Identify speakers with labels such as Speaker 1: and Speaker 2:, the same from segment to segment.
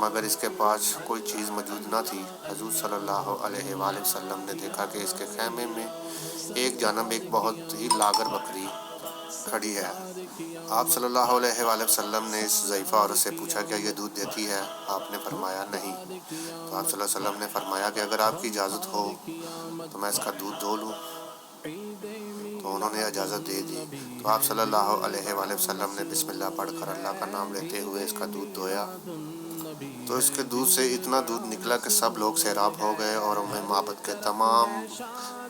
Speaker 1: مگر اس کے پاس کوئی چیز موجود نہ تھی۔ حضور صلی اللہ علیہ وآلہ وسلم نے دیکھا کہ اس کے خیمے میں ایک جانب ایک بہت ہی لاغر بکری کھڑی ہے۔ آپ صلی اللہ علیہ وآلہ وسلم نے اس ضعیفہ عورت سے پوچھا کیا یہ دودھ دیتی ہے؟ آپ نے فرمایا نہیں۔ تو آپ صلی اللہ علیہ وسلم نے فرمایا کہ اگر آپ کی اجازت ہو تو میں اس کا دودھ دھو لوں۔ تو انہوں نے اجازت دے دی۔ تو آپ صلی اللہ علیہ وآلہ وسلم نے بسم اللہ پڑھ کر اللہ کا نام لیتے ہوئے اس کا دودھ دھویا، تو اس کے دودھ سے اتنا دودھ نکلا کہ سب لوگ سیراب ہو گئے اور معبد کے تمام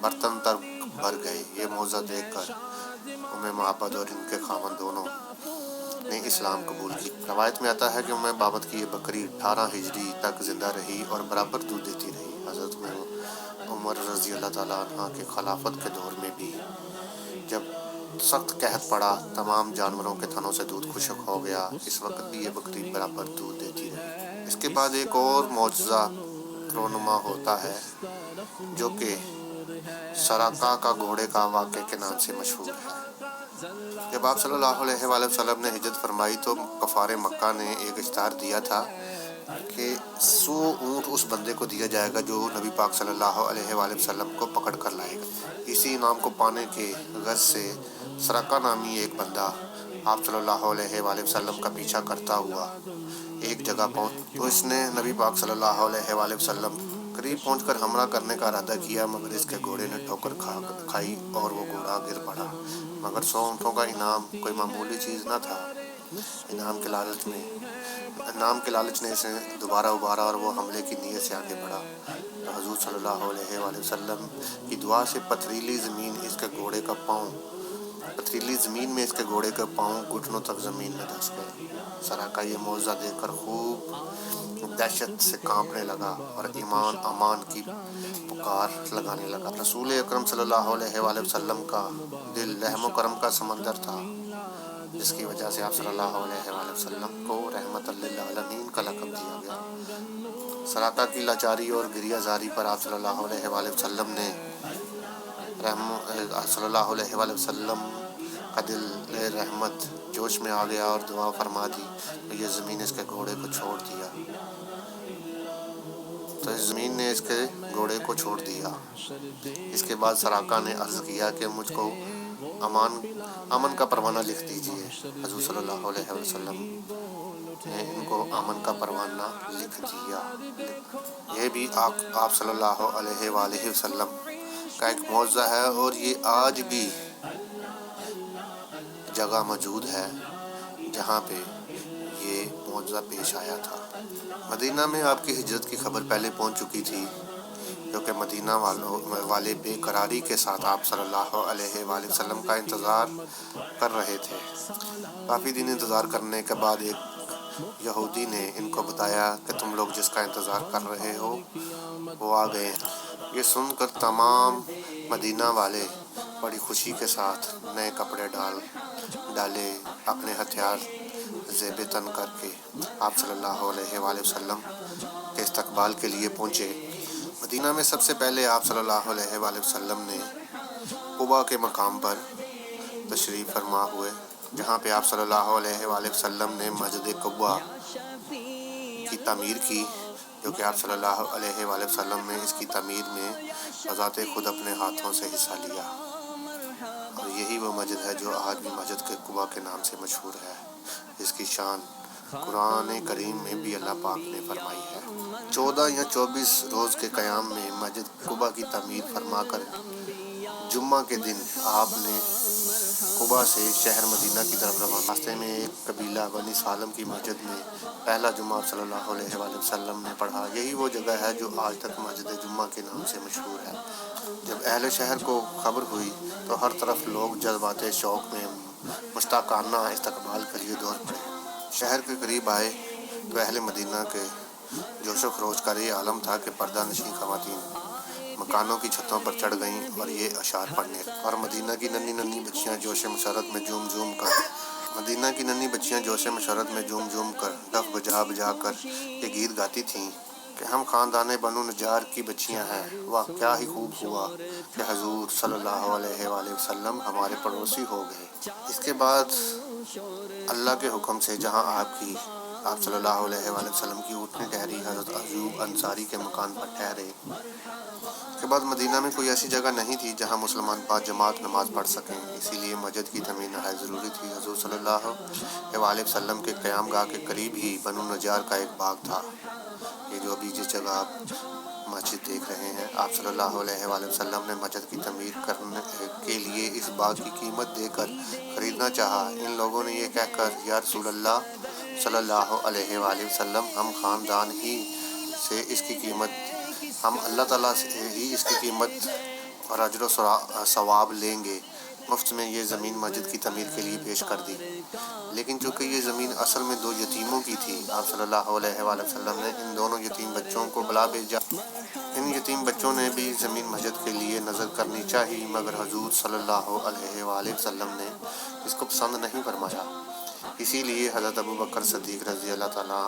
Speaker 1: برتن تک بھر گئے۔ یہ معجزہ دیکھ کر معبد اور ان کے خاوند دونوں نے اسلام قبول کی۔ روایت میں آتا ہے کہ معبد کی یہ بکری 18 ہجری تک زندہ رہی اور برابر دودھ دیتی رہی۔ حضرت عمر رضی اللہ تعالیٰ عنہ کے خلافت کے دور میں بھی جب سخت قحط پڑا، تمام جانوروں کے تھنوں سے دودھ خشک ہو گیا، اس وقت بھی یہ بکری برابر دودھ دیتی رہی۔ اس کے بعد ایک اور معجزہ رونما ہوتا ہے جو کہ سراقہ کا گھوڑے کا واقعے کے نام سے مشہور ہے۔ جب آپ صلی اللہ علیہ وآلہ وسلم نے ہجرت فرمائی تو کفار مکہ نے ایک اشتہار دیا تھا کہ 100 اونٹ اس بندے کو دیا جائے گا جو نبی پاک صلی اللہ علیہ وآلہ وسلم کو پکڑ کر لائے گا۔ اسی انعام کو پانے کے غرض سے سراقہ نامی ایک بندہ آپ صلی اللہ علیہ وآلہ وسلم کا پیچھا کرتا ہوا ایک جگہ پہنچ، تو اس نے نبی پاک صلی اللہ علیہ وآلہ وسلم قریب پہنچ کر حملہ کرنے کا ارادہ کیا، مگر اس کے گھوڑے نے ٹھوکر کھائی اور وہ گھوڑا گر پڑا۔ مگر 100 اونٹوں کا انعام کوئی معمولی چیز نہ تھا۔ انعام کے لالچ نے اسے دوبارہ ابھارا اور وہ حملے کی نیت سے آگے بڑھا۔ تو حضور صلی اللہ علیہ وآلہ وسلم کی دعا سے پتھریلی زمین میں اس کے گھوڑے کا پاؤں گھٹنوں تک زمین میں دھس گئے۔ سراقہ یہ معجزہ دیکھ کر خوب دہشت سے کانپنے لگا اور ایمان امان کی پکار لگانے لگا۔ رسول اکرم صلی اللہ علیہ وآلہ وسلم کا دل رحم و کرم کا سمندر تھا، جس کی وجہ سے آپ صلی اللہ علیہ وآلہ وسلم کو رحمت للعالمین کا لقب دیا گیا۔ سراقہ کی لاچاری اور گریہ زاری پر آپ صلی اللہ علیہ وآلہ وسلم کا دل رحمت جوش میں آ گیا اور دعا فرما دی تو یہ زمین اس کے گھوڑے کو چھوڑ دیا۔ اس کے بعد سراقہ نے عرض کیا کہ مجھ کو امن کا پروانہ لکھ دیجیے۔ حضور صلی اللہ علیہ وسلم نے ان کو امن کا پروانہ لکھ دیا۔ یہ بھی آپ صلی اللہ علیہ وآلہ وسلم کا ایک معجزہ ہے اور یہ آج بھی جگہ موجود ہے جہاں پہ یہ معجزہ پیش آیا تھا۔ مدینہ میں آپ کی ہجرت کی خبر پہلے پہنچ چکی تھی، جو کہ مدینہ والے بے قراری کے ساتھ آپ صلی اللہ علیہ وآلہ وسلم کا انتظار کر رہے تھے۔ کافی دن انتظار کرنے کے بعد ایک یہودی نے ان کو بتایا کہ تم لوگ جس کا انتظار کر رہے ہو وہ آ گئے ہیں۔ یہ سن کر تمام مدینہ والے بڑی خوشی کے ساتھ نئے کپڑے ڈالے، اپنے ہتھیار زیب تن کر کے آپ صلی اللہ علیہ وآلہ وسلم کے استقبال کے لیے پہنچے۔ مدینہ میں سب سے پہلے آپ صلی اللہ علیہ وآلہ وسلم نے قباء کے مقام پر تشریف فرما ہوئے، جہاں پہ آپ صلی اللہ علیہ وآلہ وسلم نے مسجد قباء کی تعمیر کی، جو کہ آپ صلی اللہ علیہ وآلہ وسلم نے اس کی تعمیر میں بذات خود اپنے ہاتھوں سے حصہ لیا، اور یہی وہ مسجد ہے جو آج بھی مسجد کے قباء کے نام سے مشہور ہے، جس کی شان قرآن کریم میں بھی اللہ پاک نے فرمائی ہے۔ 14 یا 24 روز کے قیام میں مسجد قباء کی تعمیر فرما کر جمعہ کے دن آپ نے قباء سے شہر مدینہ کی طرف روانہ۔ راستے میں ایک قبیلہ بنی سالم کی مسجد میں پہلا جمعہ صلی اللہ علیہ وآلہ وسلم نے پڑھا۔ یہی وہ جگہ ہے جو آج تک مسجد جمعہ کے نام سے مشہور ہے۔ جب اہل شہر کو خبر ہوئی تو ہر طرف لوگ جذبات شوق میں مشتاقانہ استقبال کے لیے دوڑ پڑے۔ شہر کے قریب آئے تو اہل مدینہ کے جوش و خروش کا یہ عالم تھا کہ پردہ نشین خواتین مکانوں کی چھتوں پر چڑھ گئیں اور یہ اشعار پڑھنے، اور مدینہ کی ننھی بچیاں جوش مسرت میں جھوم کر ڈف بجا کر یہ گیت گاتی تھیں کہ ہم خاندان بنو نجار کی بچیاں ہیں، واہ کیا ہی خوب ہوا کہ حضور صلی اللہ علیہ وآلہ وسلم ہمارے پڑوسی ہو گئے۔ اس کے بعد اللہ کے حکم سے جہاں آپ کی آپ صلی اللہ علیہ وآلہ وسلم کی اونٹنی ٹھہری، حضرت ایوب انصاری کے مکان پر ٹھہرے۔ اس کے بعد مدینہ میں کوئی ایسی جگہ نہیں تھی جہاں مسلمان جماعت نماز پڑھ سکیں، اسی لیے مسجد کی تعمیر نہایت ضروری تھی۔ حضور صلی اللہ علیہ وسلم کے قیام گاہ کے قریب ہی بنو نجار کا ایک باغ تھا۔ یہ جو ابھی جس جگہ آپ مسجد دیکھ رہے ہیں، آپ صلی اللہ علیہ وآلہ وسلم نے مسجد کی تعمیر کرنے کے لیے اس باغ کی قیمت دے کر خریدنا چاہا۔ ان لوگوں نے یہ کہہ کر، یا رسول اللہ صلی اللہ علیہ وآلہ وسلم، ہم خاندان ہی سے اس کی قیمت، ہم اللہ تعالیٰ سے ہی اس کی قیمت اور اجر و ثواب لیں گے، مفت میں یہ زمین مسجد کی تعمیر کے لیے پیش کر دی۔ لیکن چونکہ یہ زمین اصل میں 2 یتیموں کی تھی، آپ صلی اللہ علیہ وآلہ وسلم نے ان دونوں یتیم بچوں کو بلا بھیجا۔ ان یتیم بچوں نے بھی زمین مسجد کے لیے نذر کرنی چاہی، مگر حضور صلی اللہ علیہ وآلہ وسلم نے اس کو پسند نہیں فرمایا۔ اسی لیے حضرت ابوبکر صدیق رضی اللہ تعالیٰ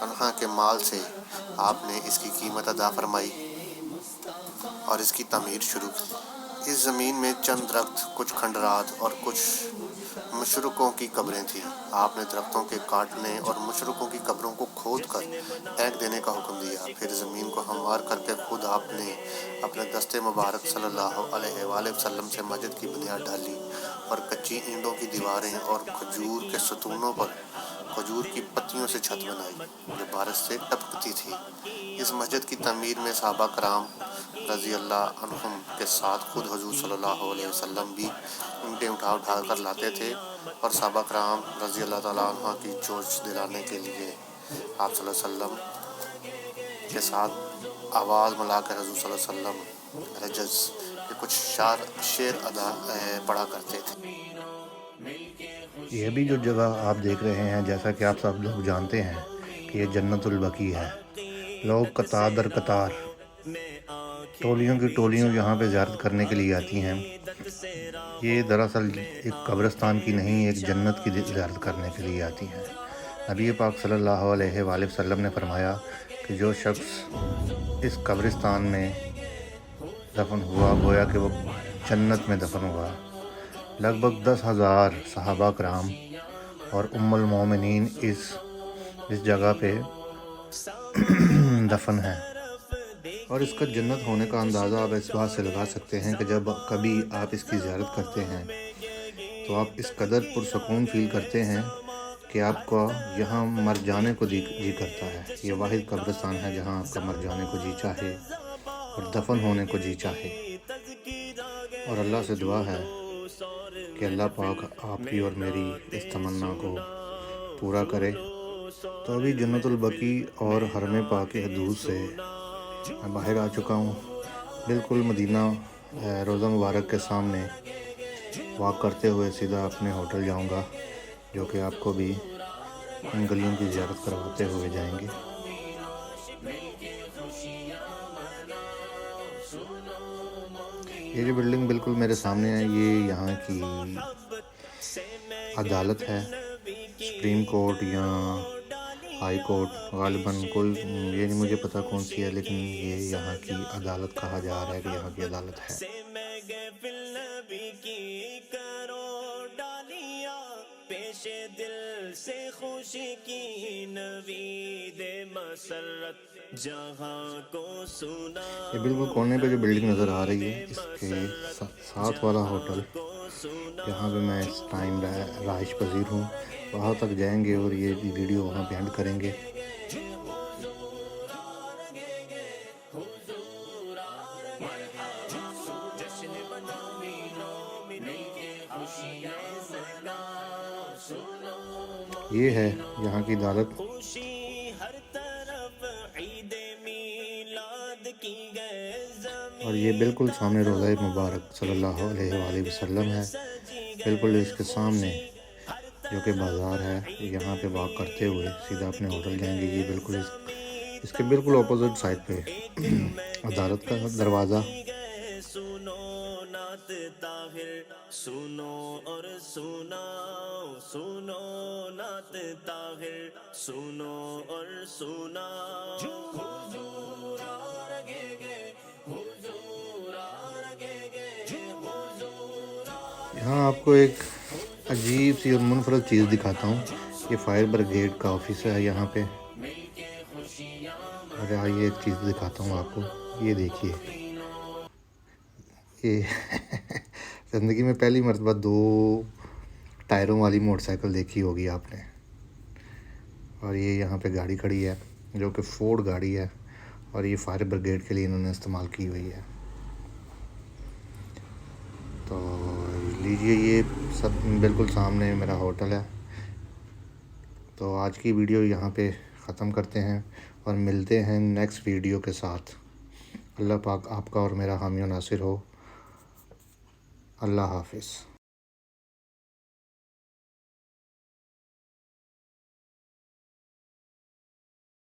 Speaker 1: عنہ کے مال سے آپ نے اس کی قیمت ادا فرمائی اور اس کی تعمیر شروع کی۔ اس زمین میں چند درخت، کچھ کھنڈرات اور کچھ مشرکوں کی قبریں تھیں۔ آپ نے درختوں کے کاٹنے اور مشرکوں کی قبروں کو کھود کر پھینک دینے کا حکم دیا۔ پھر زمین کو ہموار کر کے خود آپ نے اپنے دست مبارک صلی اللہ علیہ وآلہ وسلم سے مسجد کی بنیاد ڈالی اور کچی اینٹوں کی دیواریں اور کھجور کے ستونوں پر کھجور کی پتیوں سے چھت بنائی جو بارش سے ٹپکتی تھی۔ اس مسجد کی تعمیر میں صحابہ کرام رضی اللہ عنہم کے ساتھ خود حضور صلی اللہ علیہ وسلم بھی اینٹیں اٹھا کر لاتے تھے، اور صحابہ کرام رضی اللہ تعالیٰ عنہ کی جوش دلانے کے لیے آپ صلی اللہ علیہ وسلم کے ساتھ آواز ملا کر حضور صلی اللہ علیہ وسلم رجز کے کچھ شعر ادا پڑھا کرتے تھے۔
Speaker 2: یہ بھی جو جگہ آپ دیکھ رہے ہیں، جیسا کہ آپ سب لوگ جانتے ہیں کہ یہ جنت البقیع ہے۔ لوگ قطار در قطار، ٹولیوں کی ٹولیوں یہاں پہ زیارت کرنے کے لیے آتی ہیں۔ یہ دراصل ایک قبرستان کی نہیں، ایک جنت کی زیارت کرنے کے لیے آتی ہیں۔ نبی پاک صلی اللہ علیہ وآلہ وسلم نے فرمایا کہ جو شخص اس قبرستان میں دفن ہوا گویا کہ وہ جنت میں دفن ہوا۔ لگ بھگ 10,000 صحابہ کرام اور ام المومنین اس جگہ پہ دفن ہیں، اور اس کا جنت ہونے کا اندازہ آپ اس بات سے لگا سکتے ہیں کہ جب کبھی آپ اس کی زیارت کرتے ہیں تو آپ اس قدر پرسکون فیل کرتے ہیں کہ آپ کو یہاں مر جانے کو جی کرتا ہے۔ یہ واحد قبرستان ہے جہاں آپ کا مر جانے کو جی چاہے اور دفن ہونے کو جی چاہے، اور اللہ سے دعا ہے کہ اللہ پاک آپ کی اور میری اس تمنا کو پورا کرے۔ تو ابھی جنت البقیع اور حرم پاک کی حدود سے میں باہر آ چکا ہوں، بالکل مدینہ روضہ مبارک کے سامنے واک کرتے ہوئے سیدھا اپنے ہوٹل جاؤں گا، جو کہ آپ کو بھی ان گلیوں کی زیارت کرواتے ہوئے جائیں گے۔ یہ جو بلڈنگ بالکل میرے سامنے ہے، یہ یہاں کی عدالت ہے، سپریم کورٹ یا ہائی کورٹ، غالباً کوئی یہ نہیں مجھے پتہ کون سی ہے، لیکن یہ یہاں کی عدالت کہا جا رہا ہے کہ یہاں کی عدالت ہے۔ دل سے خوشی کی نوید مسرت جہاں کو سنا۔ یہ بالکل کونے پہ جو بلڈنگ نظر آ رہی ہے، اس کے ساتھ والا ہوٹل جہاں پہ میں اس ٹائم رہائش پذیر ہوں، وہاں تک جائیں گے اور یہ ویڈیو وہاں پہ اینڈ کریں گے۔ یہ ہے یہاں کی عدالت۔ اور یہ بالکل سامنے روضہ مبارک صلی اللہ علیہ وآلہ وسلم ہے، بالکل اس کے سامنے جو کہ بازار ہے۔ یہاں پہ واک کرتے ہوئے سیدھا اپنے ہوٹل جائیں گے۔ یہ بالکل اس کے بالکل اپوزٹ سائڈ پہ عدالت کا دروازہ۔ سنو اور سناؤ، سنو نعت طاہر، سنو اور سناؤ، حضور آ رہے گے، حضور آ رہے گے، حضور۔ یہاں آپ کو ایک عجیب سی اور منفرد چیز دکھاتا ہوں۔ یہ فائر بریگیڈ کا آفس ہے یہاں پہ. اور آئیے ایک چیز دکھاتا ہوں آپ کو. یہ دیکھیے, یہ زندگی میں پہلی مرتبہ 2 ٹائروں والی موٹر سائیکل دیکھی ہوگی آپ نے. اور یہ یہاں پہ گاڑی کھڑی ہے جو کہ فورڈ گاڑی ہے, اور یہ فائر بریگیڈ کے لیے انہوں نے استعمال کی ہوئی ہے. تو لیجئے, یہ سب بالکل سامنے میرا ہوٹل ہے. تو آج کی ویڈیو یہاں پہ ختم کرتے ہیں اور ملتے ہیں نیکسٹ ویڈیو کے ساتھ. اللہ پاک آپ کا اور میرا حامی و ناصر ہو. اللہ حافظ.